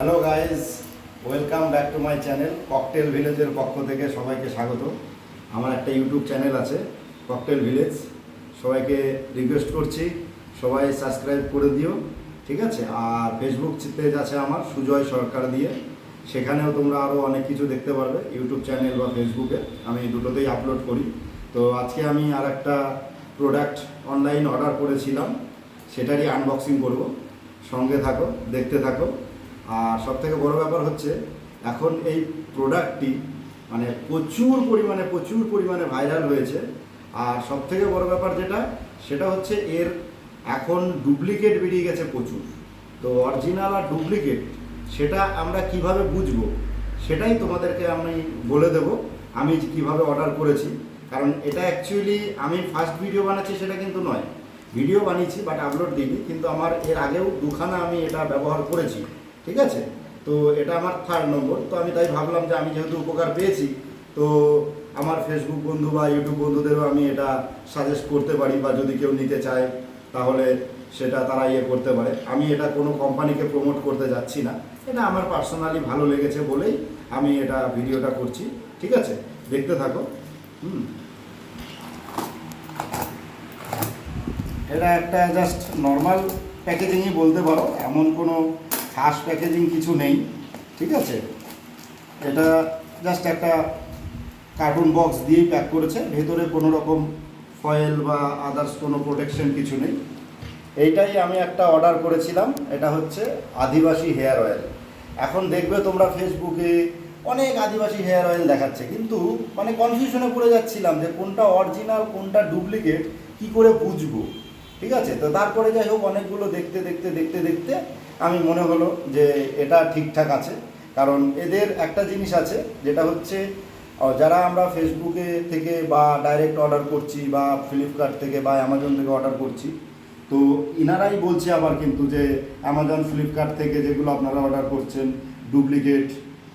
Hello guys, welcome back to my channel. Cocktail ভিলেজের পক্ষ থেকে সবাইকে স্বাগত। আমার একটা ইউটিউব চ্যানেল আছে ককটেল ভিলেজ, সবাইকে রিকোয়েস্ট করছি সবাই সাবস্ক্রাইব করে দিও, ঠিক আছে। আর ফেসবুক পেজ আছে আমার সুজয় সরকার দিয়ে, সেখানেও তোমরা আরও অনেক কিছু দেখতে পারবে। ইউটিউব চ্যানেল বা ফেসবুকে আমি দুটোতেই আপলোড করি। তো আজকে আমি আর একটা প্রোডাক্ট অনলাইন অর্ডার করেছিলাম, সেটারই আনবক্সিং করব। সঙ্গে থাকো, দেখতে থাকো। আর সবথেকে বড় ব্যাপার হচ্ছে এখন এই প্রোডাক্টটি মানে প্রচুর পরিমাণে ভাইরাল হয়েছে। আর সবথেকে বড় ব্যাপার সেটা হচ্ছে এর এখন ডুপ্লিকেট বেরিয়ে গেছে প্রচুর। তো অরিজিনাল আর ডুপ্লিকেট সেটা আমরা কিভাবে বুঝবো সেটাই তোমাদেরকে আমি বলে দেব আমি কিভাবে অর্ডার করেছি। কারণ এটা অ্যাকচুয়ালি আমি ফার্স্ট ভিডিও বানাচ্ছি সেটা কিন্তু নয়, ভিডিও বানিয়েছি বাট আপলোড দিইনি, কিন্তু আমার এর আগেও দুখানা আমি এটা ব্যবহার করেছি, ঠিক আছে। তো এটা আমার 3rd নম্বর। তো আমি তাই ভাবলাম যে আমি যেহেতু উপকার পেয়েছি, তো আমার ফেসবুক বন্ধু বা ইউটিউব বন্ধুদেরও আমি এটা সাজেস্ট করতে পারি, বা যদি কেউ নিতে চায় তাহলে সেটা তারা করতে পারে। আমি এটা কোনো কোম্পানিকে প্রমোট করতে যাচ্ছি না, এটা আমার পার্সোনালি ভালো লেগেছে বলেই আমি এটা ভিডিওটা করছি, ঠিক আছে। দেখতে থাকো। এটা একটা জাস্ট নর্মাল প্যাকেজিংই বলতে পারো, এমন কোনো খাস প্যাকেজিং কিছু নেই, ঠিক আছে। এটা জাস্ট একটা কার্টুন বক্স দিয়েই প্যাক করেছে, ভেতরে কোনো রকম ফয়েল বা আদার্স কোনো প্রোটেকশন কিছু নেই। এইটাই আমি একটা অর্ডার করেছিলাম, এটা হচ্ছে আদিবাসী হেয়ার অয়েল। এখন দেখবে তোমরা ফেসবুকে অনেক আদিবাসী হেয়ার অয়েল দেখাচ্ছে, কিন্তু মানে কনফিউশনে পড়ে যাচ্ছিলাম যে কোনটা অরিজিনাল কোনটা ডুপ্লিকেট কি করে বুঝবো, ঠিক আছে। তো তারপরে যাই হোক অনেকগুলো দেখতে আমি মনে হলো যে এটা ঠিকঠাক আছে। কারণ এদের একটা জিনিস আছে যেটা হচ্ছে যারা আমরা ফেসবুকে থেকে বা ডাইরেক্ট অর্ডার করছি বা ফ্লিপকার্ট থেকে বা অ্যামাজন থেকে অর্ডার করছি, তো ইনারাই বলছে আবার কিন্তু যে অ্যামাজন ফ্লিপকার্ট থেকে যেগুলো আপনারা অর্ডার করছেন ডুপ্লিকেট।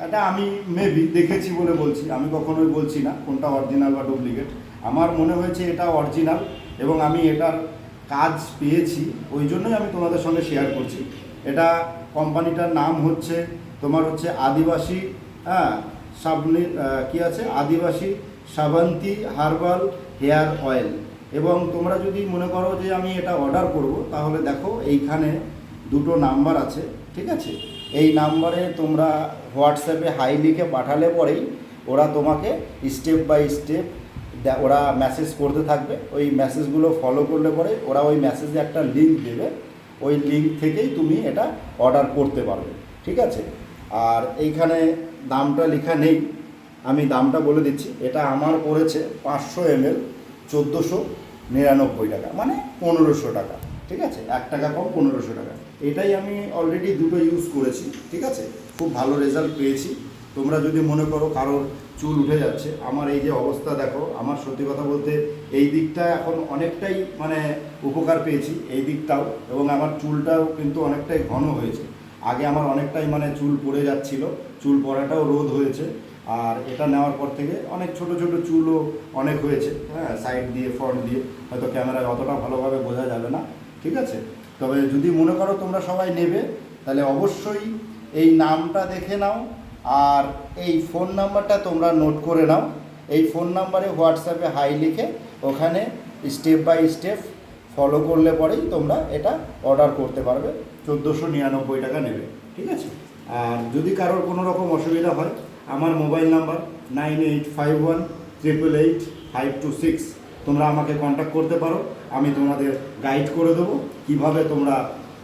এটা আমি মেবি দেখেছি বলে বলছি, আমি কখনোই বলছি না কোনটা অরিজিনাল বা ডুপ্লিকেট। আমার মনে হয়েছে এটা অরিজিনাল এবং আমি এটার কাজ পেয়েছি, ওই জন্যই আমি তোমাদের সঙ্গে শেয়ার করছি। এটা কোম্পানিটার নাম হচ্ছে আদিবাসী আদিবাসী শ্রাবন্তী হার্বাল হেয়ার অয়েল। এবং তোমরা যদি মনে করো যে আমি এটা অর্ডার করব, তাহলে দেখো এইখানে 2টো নাম্বার আছে, ঠিক আছে। এই নাম্বারে তোমরা হোয়াটসঅ্যাপে হাই লিখে পাঠালে পরেই ওরা তোমাকে স্টেপ বাই স্টেপ ওরা মেসেজ করতে থাকবে। ওই মেসেজগুলো ফলো করলে পরে ওরা ওই মেসেজে একটা লিঙ্ক দেবে, ওই লিঙ্ক থেকেই তুমি এটা অর্ডার করতে পারবে, ঠিক আছে। আর এইখানে দামটা লেখা নেই, আমি দামটা বলে দিচ্ছি। এটা আমার পড়েছে 500 ml 1499 টাকা, মানে 1500 টাকা, ঠিক আছে। 1 টাকা কম, 1500 টাকা। এটাই আমি অলরেডি 2টো ইউজ করেছি, ঠিক আছে। খুব ভালো রেজাল্ট পেয়েছি। তোমরা যদি মনে করো কারোর চুল উঠে যাচ্ছে, আমার এই যে অবস্থা দেখো, আমার সত্যি কথা বলতে এই দিকটা এখন অনেকটাই মানে উপকার পেয়েছি, এই দিকটাও। এবং আমার চুলটাও কিন্তু অনেকটাই ঘন হয়েছে। আগে আমার অনেকটাই মানে চুল পড়ে যাচ্ছিল, চুল পড়াটাও রোধ হয়েছে। আর এটা নেওয়ার পর থেকে অনেক ছোট চুলও অনেক হয়েছে, হ্যাঁ, সাইড দিয়ে ফ্রন্ট দিয়ে, হয়তো ক্যামেরায় অতটা ভালোভাবে বোঝা যাবে না, ঠিক আছে। তবে যদি মনে করো তোমরা সবাই নেবে, তাহলে অবশ্যই এই নামটা দেখে নাও আর এই ফোন নাম্বারটা তোমরা নোট করে নাও। এই ফোন নাম্বারে হোয়াটসঅ্যাপে হাই লিখে ওখানে স্টেপ বাই স্টেপ ফলো করলে পরেই তোমরা এটা অর্ডার করতে পারবে। 1499 টাকা নেবে, ঠিক আছে। আর যদি কারোর কোনো রকম অসুবিধা হয়, আমার মোবাইল নাম্বার 9851888526, তোমরা আমাকে কন্ট্যাক্ট করতে পারো। আমি তোমাদের গাইড করে দেবো কীভাবে তোমরা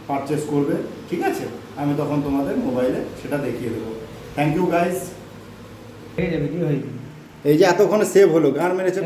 পারচেস করবে, ঠিক আছে। আমি তখন তোমাদের মোবাইলে সেটা দেখিয়ে দেবো। Thank you guys. এই যে এতক্ষণে সেভ হলো, গান মেরেছে।